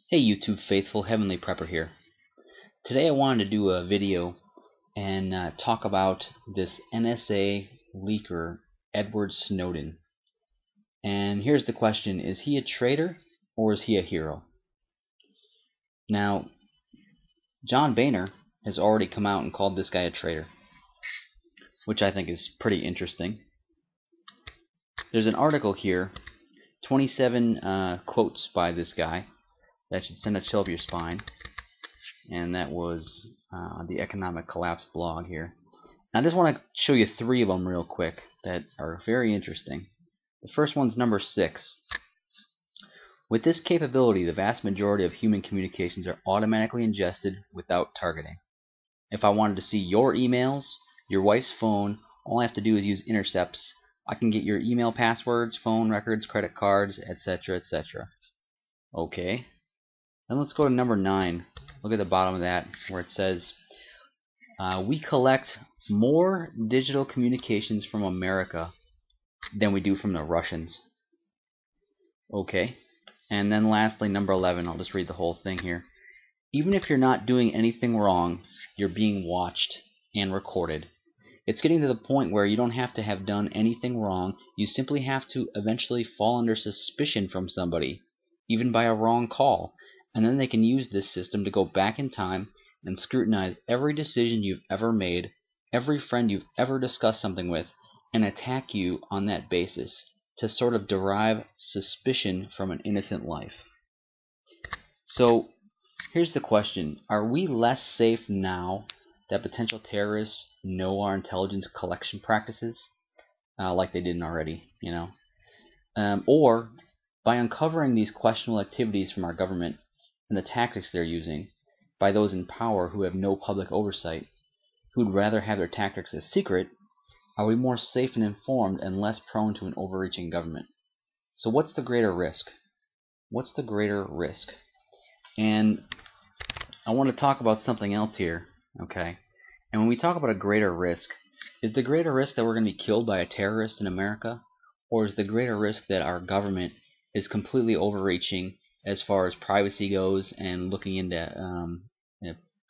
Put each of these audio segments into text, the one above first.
Hey YouTube faithful, Heavenly Prepper here. Today I wanted to do a video and talk about this NSA leaker, Edward Snowden. And here's the question, is he a traitor or is he a hero? Now, John Boehner has already come out and called this guy a traitor, which I think is pretty interesting. There's an article here, 27 quotes by this guy that should send a chill up your spine. And that was the Economic Collapse blog here. And I just want to show you 3 of them real quick that are very interesting. The first one's number 6. With this capability, the vast majority of human communications are automatically ingested without targeting. If I wanted to see your emails, your wife's phone, all I have to do is use intercepts. I can get your email passwords, phone records, credit cards, etc., etc. Okay. Then let's go to number 9. Look at the bottom of that where it says, we collect more digital communications from America than we do from the Russians. Okay. And then lastly, number 11. I'll just read the whole thing here. Even if you're not doing anything wrong, you're being watched and recorded. It's getting to the point where you don't have to have done anything wrong. You simply have to eventually fall under suspicion from somebody, even by a wrong call. And then they can use this system to go back in time and scrutinize every decision you've ever made, every friend you've ever discussed something with, and attack you on that basis to sort of derive suspicion from an innocent life. So here's the question. Are we less safe now that potential terrorists know our intelligence collection practices like they didn't already, you know? Or by uncovering these questionable activities from our government and the tactics they're using by those in power who have no public oversight, who'd rather have their tactics a secret, are we more safe and informed and less prone to an overreaching government? So what's the greater risk? What's the greater risk? And I want to talk about something else here, okay? And when we talk about a greater risk, is the greater risk that we're going to be killed by a terrorist in America? Or is the greater risk that our government is completely overreaching as far as privacy goes and looking into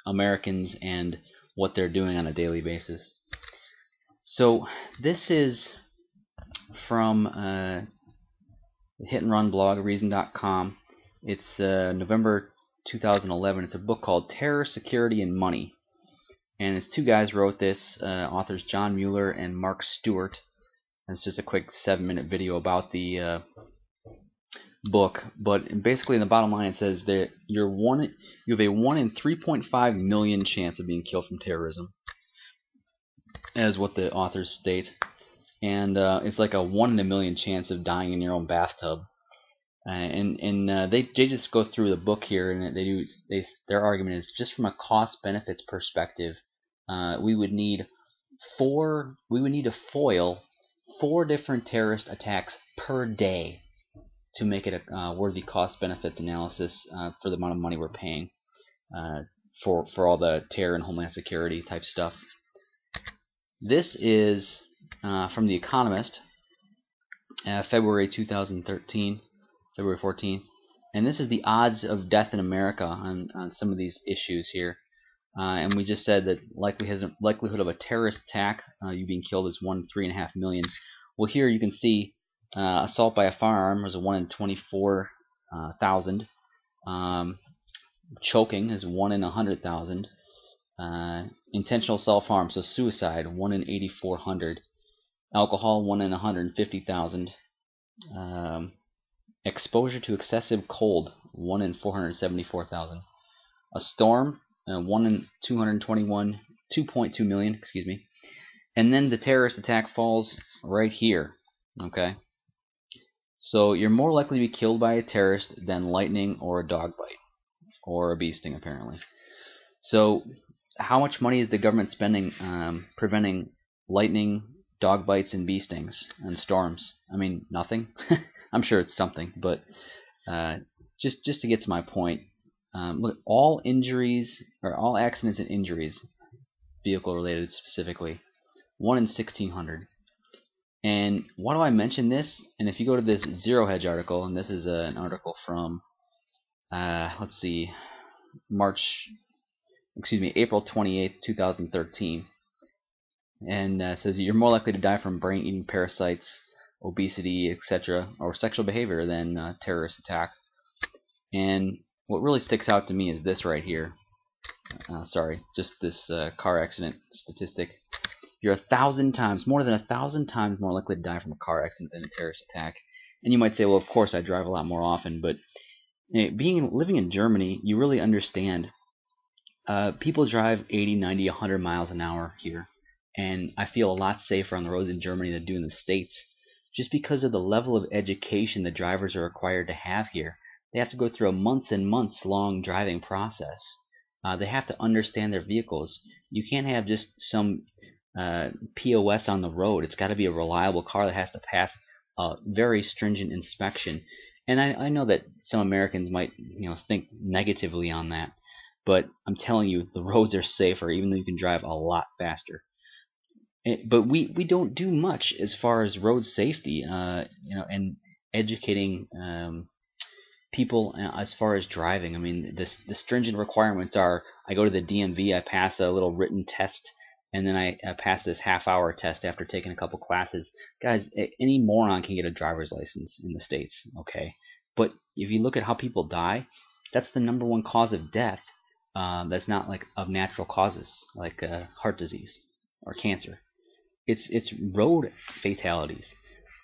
Americans and what they're doing on a daily basis? So this is from the Hit and Run blog, Reason.com. It's November 2011. It's a book called Terror, Security, and Money. And it's 2 guys wrote this, authors John Mueller and Mark Stewart. And it's just a quick 7-minute video about the book, but basically in the bottom line it says that you have a 1 in 3.5 million chance of being killed from terrorism, as what the authors state, and it's like a 1 in a million chance of dying in your own bathtub. They just go through the book here, and their argument is just from a cost benefits perspective, we would need to foil 4 different terrorist attacks per day to make it a worthy cost-benefits analysis for the amount of money we're paying for all the terror and homeland security type stuff. This is from The Economist, February 2013, February 14th, and this is the odds of death in America on some of these issues here. And we just said that likelihood of a terrorist attack, you being killed, is 1 in 3.5 million. Well, here you can see assault by a firearm is a 1 in 24,000. Choking is 1 in 100,000. Intentional self-harm, so suicide, 1 in 8,400. Alcohol, 1 in 150,000. Exposure to excessive cold, 1 in 474,000. A storm, 1 in 2.2 million, excuse me. And then the terrorist attack falls right here, okay? So you're more likely to be killed by a terrorist than lightning or a dog bite or a bee sting, apparently. So how much money is the government spending preventing lightning, dog bites, and bee stings and storms? I mean, nothing. I'm sure it's something, but just to get to my point, look, all injuries or all accidents and injuries, vehicle related specifically, 1 in 1,600. And why do I mention this? And if you go to this Zero Hedge article, and this is an article from let's see, April 28th, 2013, and says you're more likely to die from brain-eating parasites, obesity, etc., or sexual behavior than terrorist attack. And what really sticks out to me is this right here. Sorry, just this car accident statistic. You're 1,000 times, more than 1,000 times more likely to die from a car accident than a terrorist attack. And you might say, well, of course I drive a lot more often, but living in Germany, you really understand. People drive 80, 90, 100 miles an hour here, and I feel a lot safer on the roads in Germany than I do in the States, just because of the level of education the drivers are required to have here. They have to go through a months and months long driving process. They have to understand their vehicles. You can't have just some POS on the road. It's got to be a reliable car that has to pass a very stringent inspection. And I know that some Americans might think negatively on that, but I'm telling you, the roads are safer, even though you can drive a lot faster. But we don't do much as far as road safety, and educating people as far as driving. I mean, the stringent requirements are: I go to the DMV, I pass a little written test, and then I pass this half-hour test after taking a couple classes. Guys, any moron can get a driver's license in the States, okay? But if you look at how people die, that's the #1 cause of death. That's not like of natural causes, like heart disease or cancer. It's road fatalities.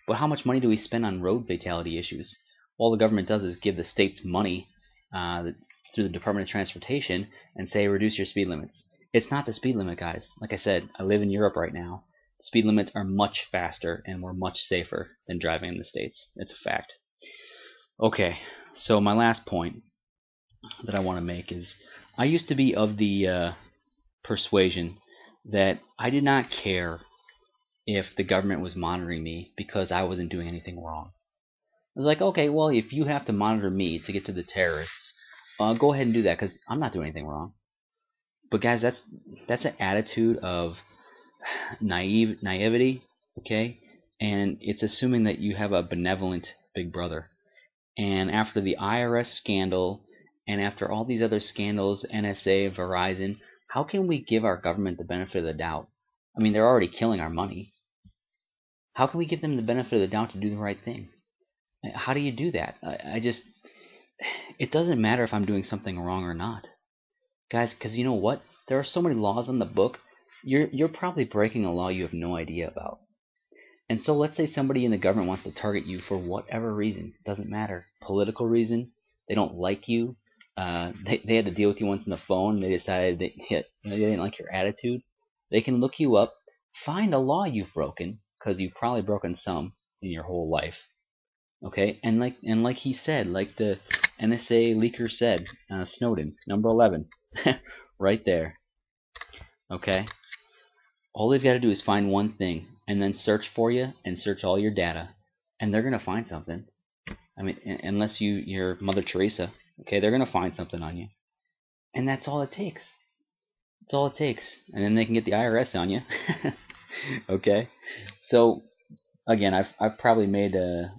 But how much money do we spend on road fatality issues? All the government does is give the states money through the Department of Transportation and say reduce your speed limits. It's not the speed limit, guys. Like I said, I live in Europe right now. The speed limits are much faster and we're much safer than driving in the States. It's a fact. Okay, so my last point that I want to make is I used to be of the persuasion that I did not care if the government was monitoring me because I wasn't doing anything wrong. I was like, okay, well, if you have to monitor me to get to the terrorists, go ahead and do that because I'm not doing anything wrong. But guys, that's an attitude of naivety, okay? And it's assuming that you have a benevolent big brother. And after the IRS scandal and after all these other scandals, NSA, Verizon, how can we give our government the benefit of the doubt? I mean, they're already killing our money. How can we give them the benefit of the doubt to do the right thing? How do you do that? It doesn't matter if I'm doing something wrong or not. Guys, because you know what? There are so many laws on the book, you're probably breaking a law you have no idea about. And so let's say somebody in the government wants to target you for whatever reason. It doesn't matter. Political reason. They don't like you. They had to deal with you once on the phone. They decided they didn't like your attitude. They can look you up, find a law you've broken, because you've probably broken some in your whole life. Okay, and like he said, like the NSA leaker said, Snowden, number 11, right there. Okay, all they've got to do is find one thing, and then search for you and search all your data, and they're gonna find something. I mean, unless you're Mother Teresa, okay, they're gonna find something on you, and that's all it takes. That's all it takes, and then they can get the IRS on you. Okay, so again, I've probably made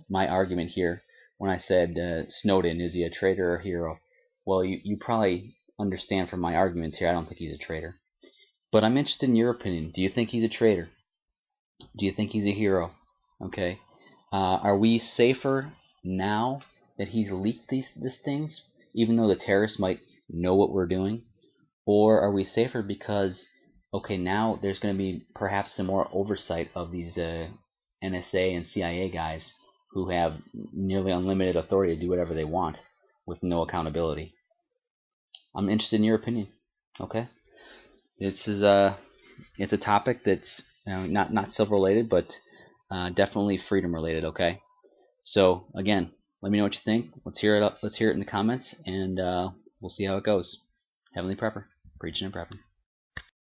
my argument here when I said Snowden, is he a traitor or a hero? Well, you probably understand from my arguments here, I don't think he's a traitor. But I'm interested in your opinion. Do you think he's a traitor? Do you think he's a hero? Okay. Are we safer now that he's leaked these things, even though the terrorists might know what we're doing? Or are we safer because, okay, now there's going to be perhaps some more oversight of these NSA and CIA guys who have nearly unlimited authority to do whatever they want with no accountability? I'm interested in your opinion. Okay, it's a topic that's not civil related, but definitely freedom related. Okay, so again, let me know what you think. Let's hear it in the comments, and we'll see how it goes. Heavenly Prepper, preaching and prepping.